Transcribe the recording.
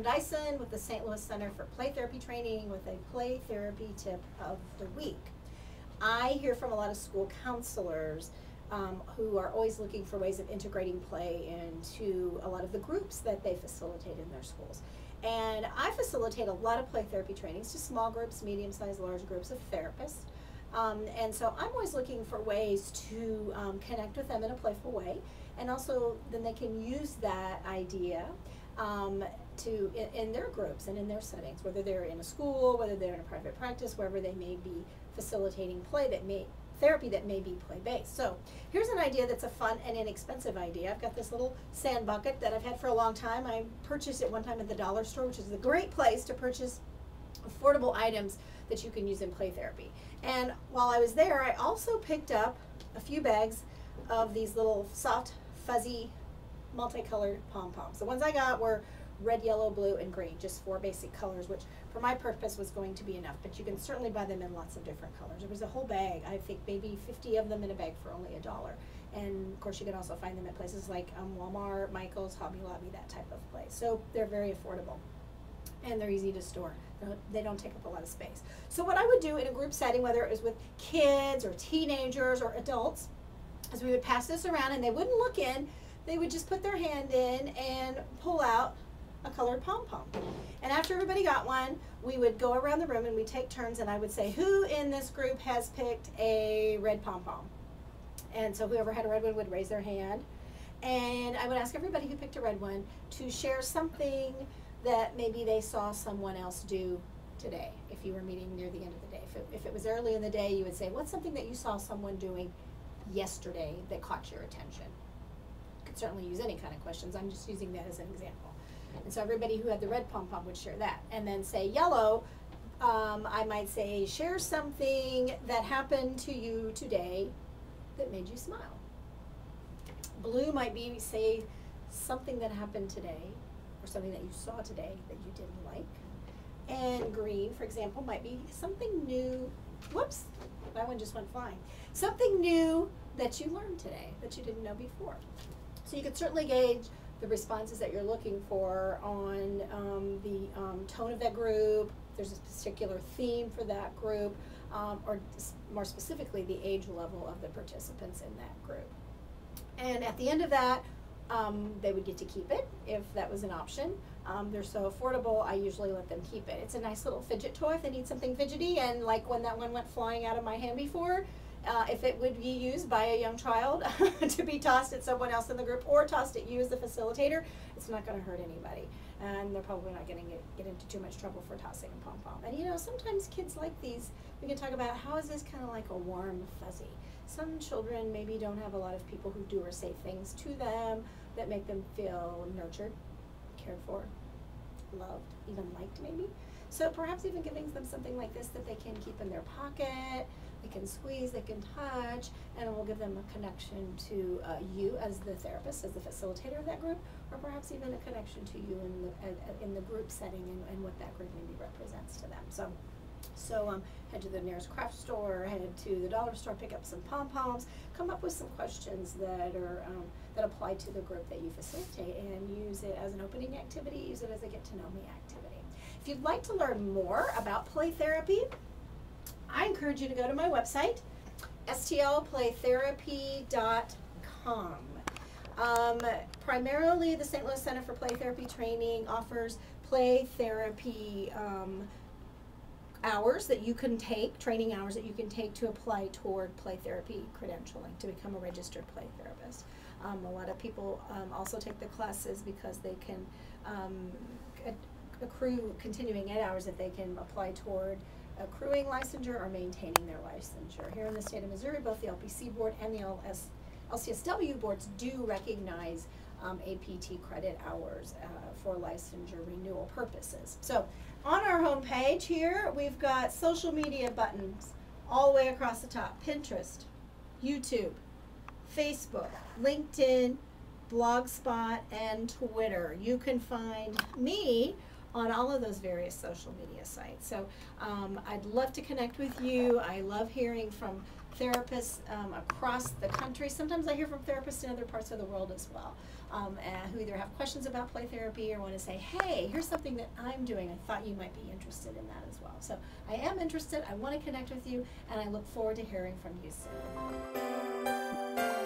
Dyson with the St. Louis Center for Play Therapy Training with a play therapy tip of the week. I hear from a lot of school counselors who are always looking for ways of integrating play into a lot of the groups that they facilitate in their schools. And I facilitate a lot of play therapy trainings to small groups, medium-sized, large groups of therapists. And so I'm always looking for ways to connect with them in a playful way, and also then they can use that idea in their groups and in their settings, whether they're in a school, whether they're in a private practice, wherever they may be facilitating therapy that may be play-based. So here's an idea that's a fun and inexpensive idea. I've got this little sand bucket that I've had for a long time. I purchased it one time at the dollar store, which is a great place to purchase affordable items that you can use in play therapy. And while I was there, I also picked up a few bags of these little soft, fuzzy, multicolored pom-poms. The ones I got were red, yellow, blue, and green, just 4 basic colors, which for my purpose was going to be enough, but you can certainly buy them in lots of different colors. There was a whole bag, I think maybe 50 of them in a bag for only $1. And of course you can also find them at places like Walmart, Michael's, Hobby Lobby, that type of place. So they're very affordable and they're easy to store. They don't take up a lot of space. So what I would do in a group setting, whether it was with kids or teenagers or adults, is we would pass this around and they wouldn't look in, they would just put their hand in and pull out a colored pom-pom. And after everybody got one, we would go around the room and we'd take turns, and I would say, who in this group has picked a red pom-pom? And so whoever had a red one would raise their hand. And I would ask everybody who picked a red one to share something that maybe they saw someone else do today, if you were meeting near the end of the day. If it was early in the day, you would say, what's something that you saw someone doing yesterday that caught your attention? You could certainly use any kind of questions. I'm just using that as an example. And so everybody who had the red pom-pom would share that. And then say yellow, I might say, share something that happened to you today that made you smile. Blue might be, say, something that happened today or something that you saw today that you didn't like. And green, for example, might be something new. Whoops, that one just went flying. Something new that you learned today that you didn't know before. So you could certainly gauge the responses that you're looking for on the tone of that group, if there's a particular theme for that group, or more specifically, the age level of the participants in that group. And at the end of that, they would get to keep it if that was an option. They're so affordable, I usually let them keep it. It's a nice little fidget toy if they need something fidgety, and like when that one went flying out of my hand before, if it would be used by a young child to be tossed at someone else in the group or tossed at you as the facilitator, it's not going to hurt anybody. And they're probably not going to get into too much trouble for tossing a pom-pom. And you know, sometimes kids like these. We can talk about how is this kind of like a warm fuzzy. Some children maybe don't have a lot of people who do or say things to them that make them feel nurtured, cared for, loved, even liked maybe. So perhaps even giving them something like this that they can keep in their pocket, they can squeeze, they can touch, and it will give them a connection to you as the therapist, as the facilitator of that group, or perhaps even a connection to you in the group setting and what that group maybe represents to them. So head to the nearest craft store, head to the dollar store, pick up some pom-poms, come up with some questions that are that apply to the group that you facilitate, and use it as an opening activity, use it as a get-to-know-me activity. If you'd like to learn more about play therapy, I encourage you to go to my website, stlplaytherapy.com. Primarily, the St. Louis Center for Play Therapy Training offers play therapy hours that you can take, training hours that you can take to apply toward play therapy credentialing to become a registered play therapist. A lot of people also take the classes because they can accrue continuing ed hours that they can apply toward accruing licensure or maintaining their licensure. Here in the state of Missouri, both the LPC board and the LCSW boards do recognize APT credit hours for licensure renewal purposes. So on our home page here, we've got social media buttons all the way across the top: Pinterest, YouTube, Facebook, LinkedIn, Blogspot, and Twitter. You can find me on all of those various social media sites. So I'd love to connect with you. I love hearing from therapists across the country. Sometimes I hear from therapists in other parts of the world as well, who either have questions about play therapy or want to say, hey, here's something that I'm doing. I thought you might be interested in that as well. So I am interested. I want to connect with you, and I look forward to hearing from you soon.